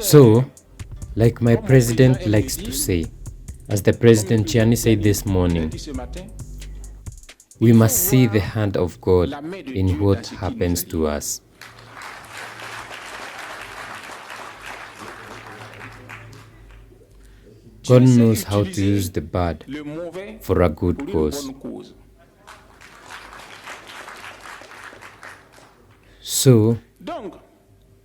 So, like my president likes to say, as the President Chiani said this morning, we must see the hand of God in what happens to us. God knows how to use the bad for a good cause. So,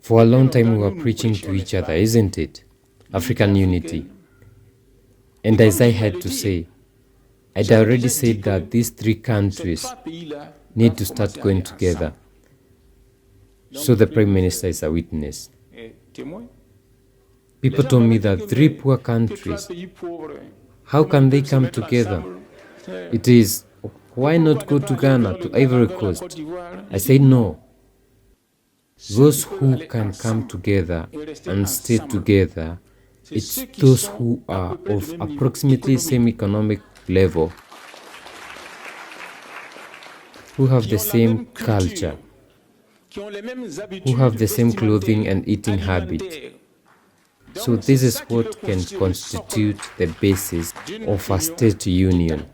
for a long time we were preaching to each other, isn't it? African unity. And as I had to say, I'd already said that these three countries need to start going together. So the Prime Minister is a witness. People told me that three poor countries, how can they come together? It is, why not go to Ghana, to Ivory Coast? I said no. Those who can come together and stay together, it's those who are of approximately same economic level, who have the same culture, who have the same clothing and eating habit. So this is what can constitute the basis of a state union.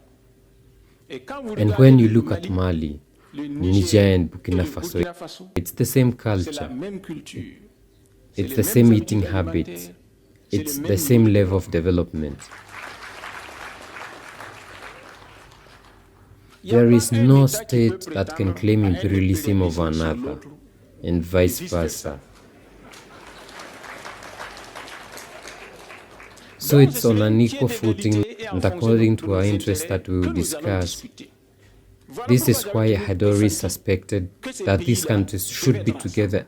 And when you look at Mali, Niger and Burkina Faso, it's the same culture, it's the same eating habits, it's the same level of development. There is no state that can claim imperialism over another, and vice versa. So it's on an equal footing and according to our interests that we will discuss. This is why I had always suspected that these countries should be together.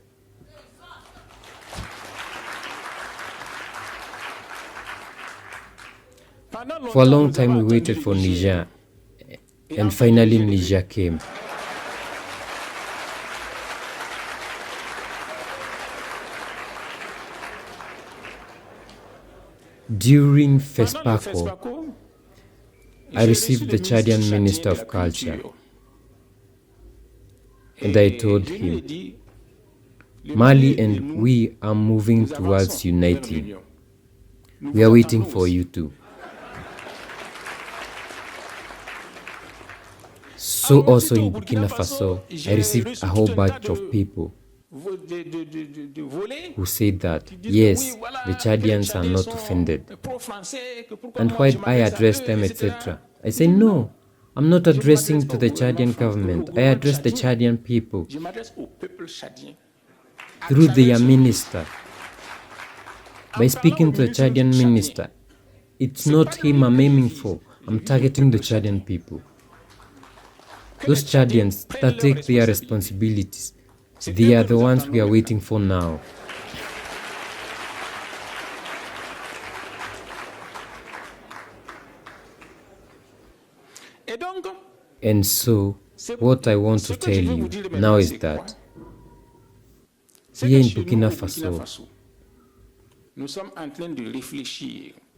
For a long time we waited for Niger, and finally Niger came. During FESPACO, I received the Chadian Minister of Culture, and I told him, Mali and we are moving towards uniting. We are waiting for you too. So also in Burkina Faso, I received a whole bunch of people who said that, yes, the Chadians are not offended. And why I address them, etc. I say, no, I'm not addressing to the Chadian government. I address the Chadian people through their minister. By speaking to the Chadian minister, it's not him I'm aiming for. I'm targeting the Chadian people. Those Chadians that take their responsibilities, they are the ones we are waiting for now. And so, what I want to tell you now is that here in Burkina Faso,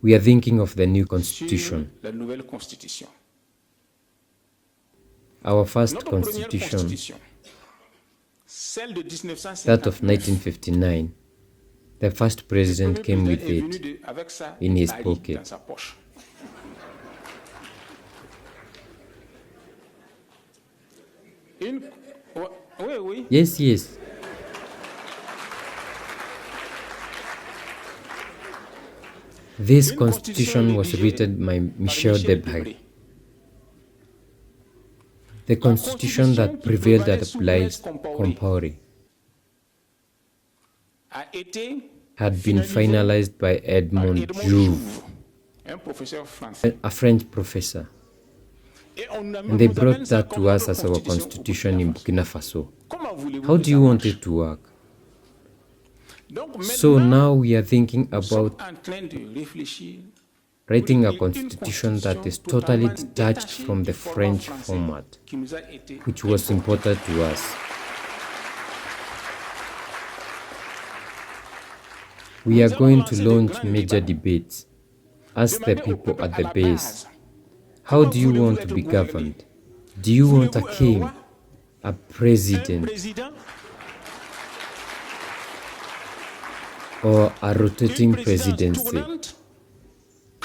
we are thinking of the new constitution. Our first constitution, that of 1959, the first president came with it in his pocket. Yes, yes. This constitution was written by Michel Defying. The constitution that prevailed at the Blaise Compaoré had been finalized by Edmond Jouve, a French professor. And they brought that to us as our constitution in Burkina Faso. How do you want it to work? So now we are thinking about writing a constitution that is totally detached from the French format, which was important to us. We are going to launch major debates. Ask the people at the base, how do you want to be governed? Do you want a king, a president, or a rotating presidency.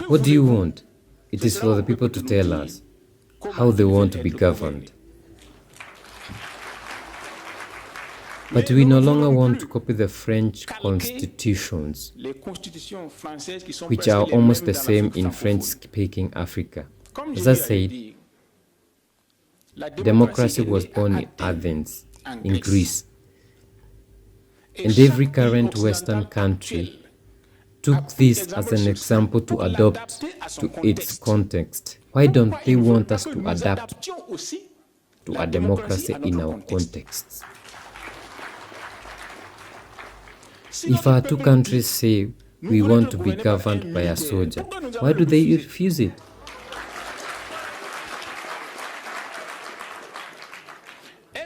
What do you want? It is for the people to tell us how they want to be governed. But we no longer want to copy the French constitutions, which are almost the same in French-speaking Africa. As I said, democracy was born in Athens, in Greece, and every current Western country took this as an example to adopt to its context. Why don't they want us to adapt to a democracy in our contexts? If our two countries say we want to be governed by a soldier, why do they refuse it?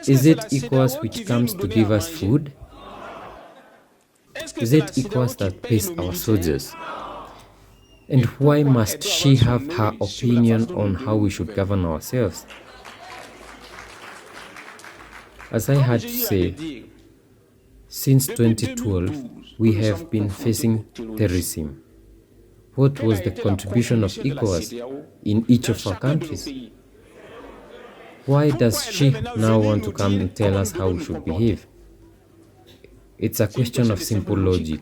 Is it ECOWAS which comes to give us food? Is it ECOWAS that pays our soldiers? And why must she have her opinion on how we should govern ourselves? As I had to say, since 2012, we have been facing terrorism. What was the contribution of ECOWAS in each of our countries? Why does she now want to come and tell us how we should behave? It's a question of simple logic.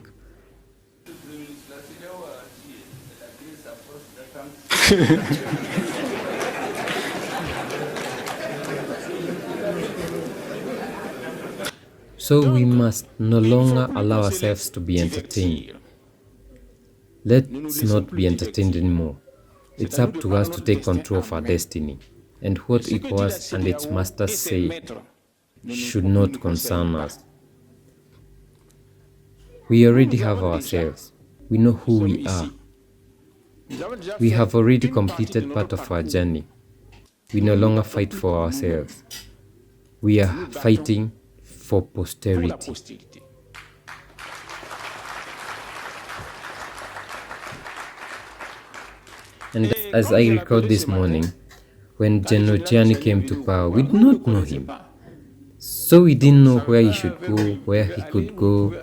So we must no longer allow ourselves to be entertained. Let's not be entertained anymore. It's up to us to take control of our destiny. And what ECOWAS and its masters say should not concern us. We already have ourselves. We know who we are. We have already completed part of our journey. We no longer fight for ourselves. We are fighting for posterity. And as I record this morning, when General Chiani came to power, we did not know him. So we didn't know where he should go, where he could go.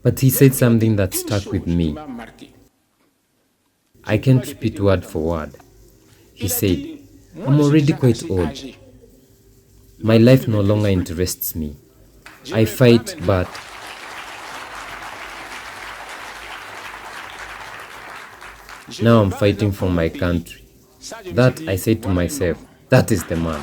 But he said something that stuck with me. I can't repeat word for word. He said, I'm already quite old. My life no longer interests me. I fight, but now I'm fighting for my country. That, I say to myself, that is the man.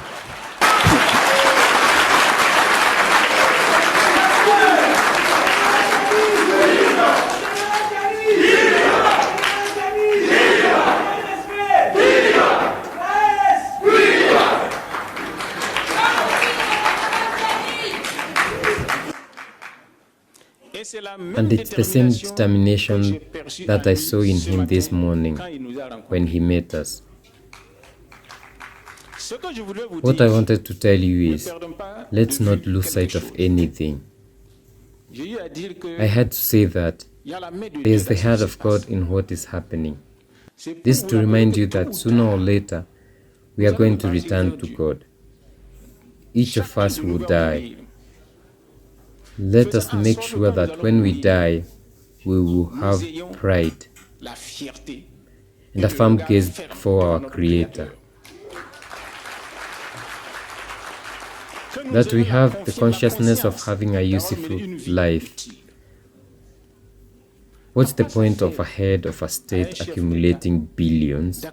And it's the same determination that I saw in him this morning when he met us. What I wanted to tell you is, let's not lose sight of anything. I had to say that there is the hand of God in what is happening. This to remind you that sooner or later, we are going to return to God. Each of us will die. Let us make sure that when we die, we will have pride and a firm gaze for our Creator. That we have the consciousness of having a useful life. What's the point of a head of a state accumulating billions?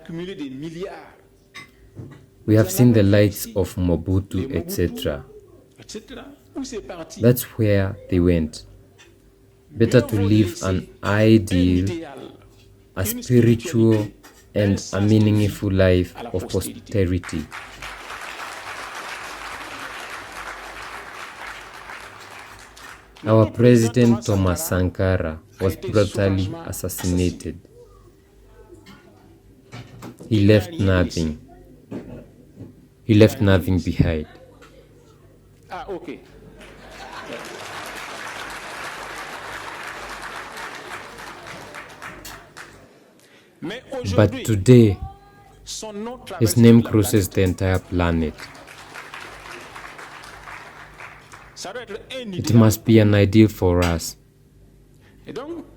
We have seen the likes of Mobutu, etc. That's where they went. Better to live an ideal, a spiritual, and a meaningful life of posterity. Our president Thomas Sankara was brutally assassinated. He left nothing. He left nothing behind. Okay. But today, his name crosses the entire planet. It must be an ideal for us.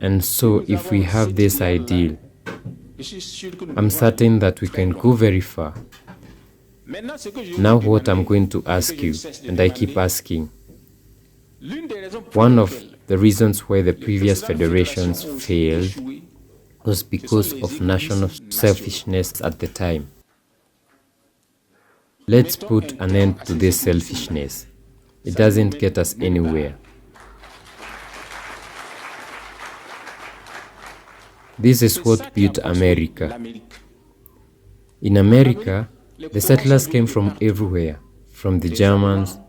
And so if we have this ideal, I'm certain that we can go very far. Now what I'm going to ask you, and I keep asking, one of the reasons why the previous federations failed was because of national selfishness at the time. Let's put an end to this selfishness. It doesn't get us anywhere. This is what built America. In America, the settlers came from everywhere, from the Germans,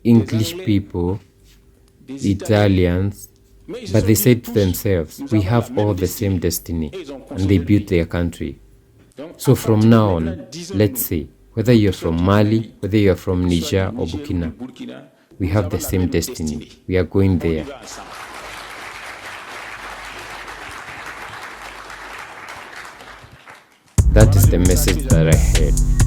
English people, the Italians, but they said to themselves, we have all the same destiny, and they built their country. So from now on, let's say, whether you're from Mali, whether you're from Niger or Burkina, we have the same destiny. We are going there. That is the message that I heard.